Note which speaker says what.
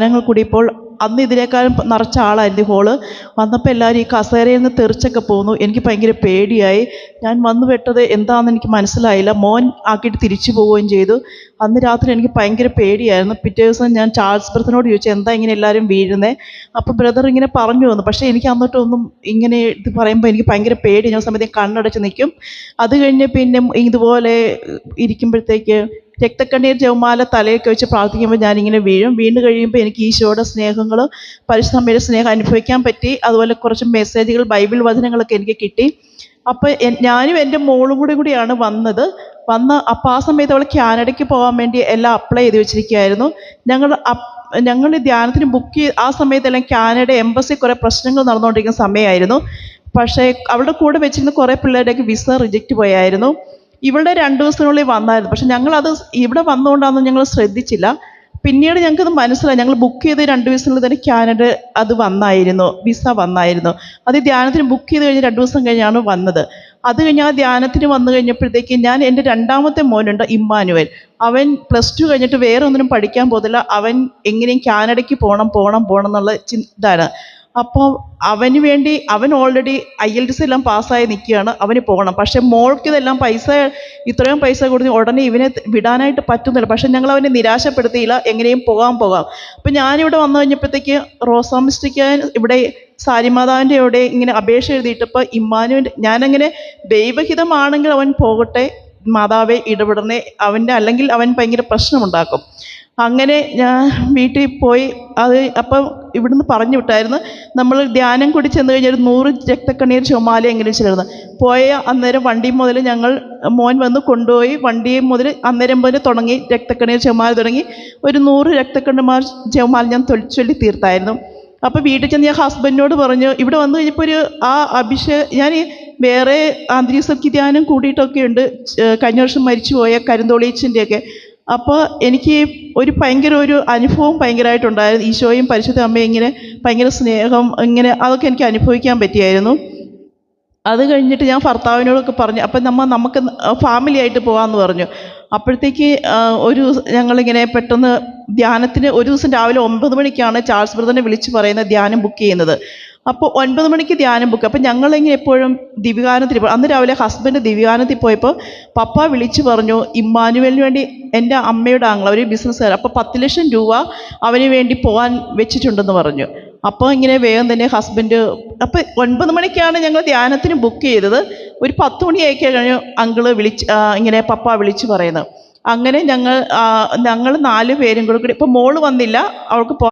Speaker 1: ധ്യാനങ്ങൾ കൂടിയപ്പോൾ അന്ന് ഇതിനേക്കാളും നിറച്ച ആളായിരുന്നു ഹോള്. വന്നപ്പോൾ എല്ലാവരും ഈ കസേരയിൽ നിന്ന് തെറിച്ചൊക്കെ പോന്നു. എനിക്ക് ഭയങ്കര പേടിയായി. ഞാൻ വന്നു പെട്ടത് എന്താണെന്ന് എനിക്ക് മനസ്സിലായില്ല. മോൻ ആക്കിയിട്ട് തിരിച്ചു പോവുകയും ചെയ്തു. അന്ന് രാത്രി എനിക്ക് ഭയങ്കര പേടിയായിരുന്നു. പിറ്റേ ദിവസം ഞാൻ ചാൾസ് ബ്രദറിനോട് ചോദിച്ചു, എന്താ ഇങ്ങനെ എല്ലാവരും വീഴുന്നത്? അപ്പോൾ ബ്രദർ ഇങ്ങനെ പറഞ്ഞു തന്നു. പക്ഷേ എനിക്ക് അന്നിട്ടൊന്നും ഇങ്ങനെ ഇത് പറയുമ്പോൾ എനിക്ക് ഭയങ്കര പേടി. ഞാൻ സമയത്ത് കണ്ണടച്ച് നിൽക്കും. അത് കഴിഞ്ഞ് പിന്നെ ഇതുപോലെ ഇരിക്കുമ്പോഴത്തേക്ക് രക്തക്കണ്ണീർ ജപമാല തലയൊക്കെ വെച്ച് പ്രാർത്ഥിക്കുമ്പോൾ ഞാനിങ്ങനെ വീണ് കഴിയുമ്പോൾ എനിക്ക് ഈശോയുടെ സ്നേഹങ്ങൾ, പരിശുദ്ധ അമ്മയുടെ സ്നേഹം അനുഭവിക്കാൻ പറ്റി. അതുപോലെ കുറച്ച് മെസ്സേജുകൾ, ബൈബിൾ വചനങ്ങളൊക്കെ എനിക്ക് കിട്ടി. അപ്പോൾ ഞാനും എൻ്റെ മോളും കൂടിയാണ് വന്നത്. അപ്പോൾ ആ സമയത്ത് അവൾ കാനഡയ്ക്ക് പോകാൻ വേണ്ടി എല്ലാം അപ്ലൈ ചെയ്ത് വെച്ചിരിക്കുകയായിരുന്നു. ഞങ്ങൾ ധ്യാനത്തിന് ആ സമയത്തെല്ലാം കാനഡ എംബസി കുറേ പ്രശ്നങ്ങൾ നടന്നുകൊണ്ടിരിക്കുന്ന സമയമായിരുന്നു. പക്ഷേ അവളുടെ കൂടെ വെച്ചിരുന്ന കുറേ പിള്ളേരുടെയൊക്കെ വിസ റിജക്റ്റ് പോയായിരുന്നു. ഇവളുടെ 2 ദിവസത്തിനുള്ളിൽ വന്നായിരുന്നു. പക്ഷെ ഞങ്ങളത് ഇവിടെ വന്നുകൊണ്ടാണെന്ന് ഞങ്ങൾ ശ്രദ്ധിച്ചില്ല. പിന്നീട് ഞങ്ങൾക്കത് മനസ്സിലായി. ഞങ്ങൾ ബുക്ക് ചെയ്ത് 2 ദിവസത്തിനുള്ളിൽ തന്നെ കാനഡ അത് വന്നായിരുന്നു, വിസ വന്നായിരുന്നു. അത് ധ്യാനത്തിന് ബുക്ക് ചെയ്ത് കഴിഞ്ഞ് 2 ദിവസം കഴിഞ്ഞാണ് വന്നത്. അത് കഴിഞ്ഞ് ആ ധ്യാനത്തിന് വന്നു കഴിഞ്ഞപ്പോഴത്തേക്ക് എൻ്റെ 2ാമത്തെ മോനുണ്ട് ഇമ്മാനുവൽ. അവൻ +2 കഴിഞ്ഞിട്ട് വേറെ ഒന്നിനും പഠിക്കാൻ പോകത്തില്ല. അവൻ എങ്ങനെയും കാനഡയ്ക്ക് പോകണം എന്നുള്ള ഇതാണ്. അപ്പോൾ അവൻ ഓൾറെഡി IELTS എല്ലാം പാസ്സായി നിൽക്കുകയാണ്. അവന് പോകണം. പക്ഷേ മോൾക്ക് ഇതെല്ലാം ഇത്രയും പൈസ കൊടുത്ത് ഉടനെ ഇവനെ വിടാനായിട്ട് പറ്റുന്നില്ല. പക്ഷെ ഞങ്ങൾ അവനെ നിരാശപ്പെടുത്തിയില്ല. എങ്ങനെയും പോകാം. അപ്പം ഞാനിവിടെ വന്നു കഴിഞ്ഞപ്പോഴത്തേക്ക് റോസാമിസ്റ്റിക്കാൻ ഇവിടെ സാരിമാതാവിൻ്റെ അവിടെ ഇങ്ങനെ അപേക്ഷ എഴുതിയിട്ടപ്പോൾ ഇമ്മാനുവൽ, ഞാനങ്ങനെ ദൈവഹിതമാണെങ്കിൽ അവൻ പോകട്ടെ, മാതാവെ ഇടപെടണേ, അല്ലെങ്കിൽ അവൻ ഭയങ്കര പ്രശ്നമുണ്ടാക്കും. അങ്ങനെ ഞാൻ വീട്ടിൽ പോയി. അപ്പം ഇവിടുന്ന് പറഞ്ഞു വിട്ടായിരുന്നു, നമ്മൾ ധ്യാനം കൂടി ചെന്ന് കഴിഞ്ഞാൽ 100 രക്തക്കണ്ണീർ ജപമാല എങ്കിലും ചേർന്ന് പോയ അന്നേരം വണ്ടി മുതൽ മോൻ വന്ന് കൊണ്ടുപോയി. വണ്ടി മുതൽ അന്നേരം മുതൽ തുടങ്ങി രക്തക്കണ്ണീർ ജപമാല തുടങ്ങി. ഒരു 100 രക്തക്കണ്ണീർ ജപമാല ഞാൻ ചൊല്ലി തീർത്തായിരുന്നു. അപ്പോൾ വീട്ടിൽ ചെന്ന് ഞാൻ ഹസ്ബൻഡിനോട് പറഞ്ഞു. ഇവിടെ വന്നു കഴിഞ്ഞപ്പോൾ ഞാൻ വേറെ ആന്തരിക ധ്യാനം കൂടിയിട്ടൊക്കെ ഉണ്ട്. കഴിഞ്ഞ വർഷം മരിച്ചുപോയ കരുന്തോളീച്ചിൻ്റെയൊക്കെ. അപ്പോൾ എനിക്ക് ഭയങ്കര ഒരു അനുഭവം ഭയങ്കരമായിട്ടുണ്ടായിരുന്നു. ഈശോയും പരിശുദ്ധ അമ്മയും ഇങ്ങനെ ഭയങ്കര സ്നേഹം, ഇങ്ങനെ അതൊക്കെ എനിക്ക് അനുഭവിക്കാൻ പറ്റിയായിരുന്നു. അത് കഴിഞ്ഞിട്ട് ഞാൻ ഭർത്താവിനോടൊക്കെ പറഞ്ഞു. അപ്പം നമുക്ക് ഫാമിലി ആയിട്ട് പോകാമെന്ന് പറഞ്ഞു. അപ്പോഴത്തേക്ക് ഞങ്ങളിങ്ങനെ പെട്ടെന്ന് ധ്യാനത്തിന് ഒരു ദിവസം രാവിലെ 9 മണിക്കാണ് ചാൾസ് ബ്രദറിനെ വിളിച്ച് പറയുന്നത് ധ്യാനം ബുക്ക് ചെയ്യുന്നത്. അപ്പോൾ 9 മണിക്ക് ധ്യാനം ബുക്ക്. അപ്പം ഞങ്ങളിങ്ങനെ എപ്പോഴും ദിവ്യഗാനത്തിൽ അന്ന് രാവിലെ ഹസ്ബൻഡ് ദിവ്യഗാനത്തിൽ പോയപ്പോൾ പപ്പ വിളിച്ച് പറഞ്ഞു, ഇമ്മാനുവലിന് വേണ്ടി എൻ്റെ അമ്മയുടെ ഒരു ബിസിനസ്സുകാരൻ, അപ്പോൾ 10 ലക്ഷം രൂപ അവന് വേണ്ടി പോകാൻ വെച്ചിട്ടുണ്ടെന്ന് പറഞ്ഞു. അപ്പോൾ ഇങ്ങനെ വേഗം തന്നെ ഹസ്ബൻഡ്, അപ്പോൾ 9 മണിക്കാണ് ഞങ്ങൾ ധ്യാനത്തിന് ബുക്ക് ചെയ്തത്. ഒരു 10 മണിയായി കഴിഞ്ഞു അങ്കിള് ഇങ്ങനെ പപ്പ വിളിച്ച് പറയുന്നത്. അങ്ങനെ ഞങ്ങൾ 4 പേരും കൂടി, ഇപ്പോൾ മോള് വന്നില്ല, അവൾക്ക്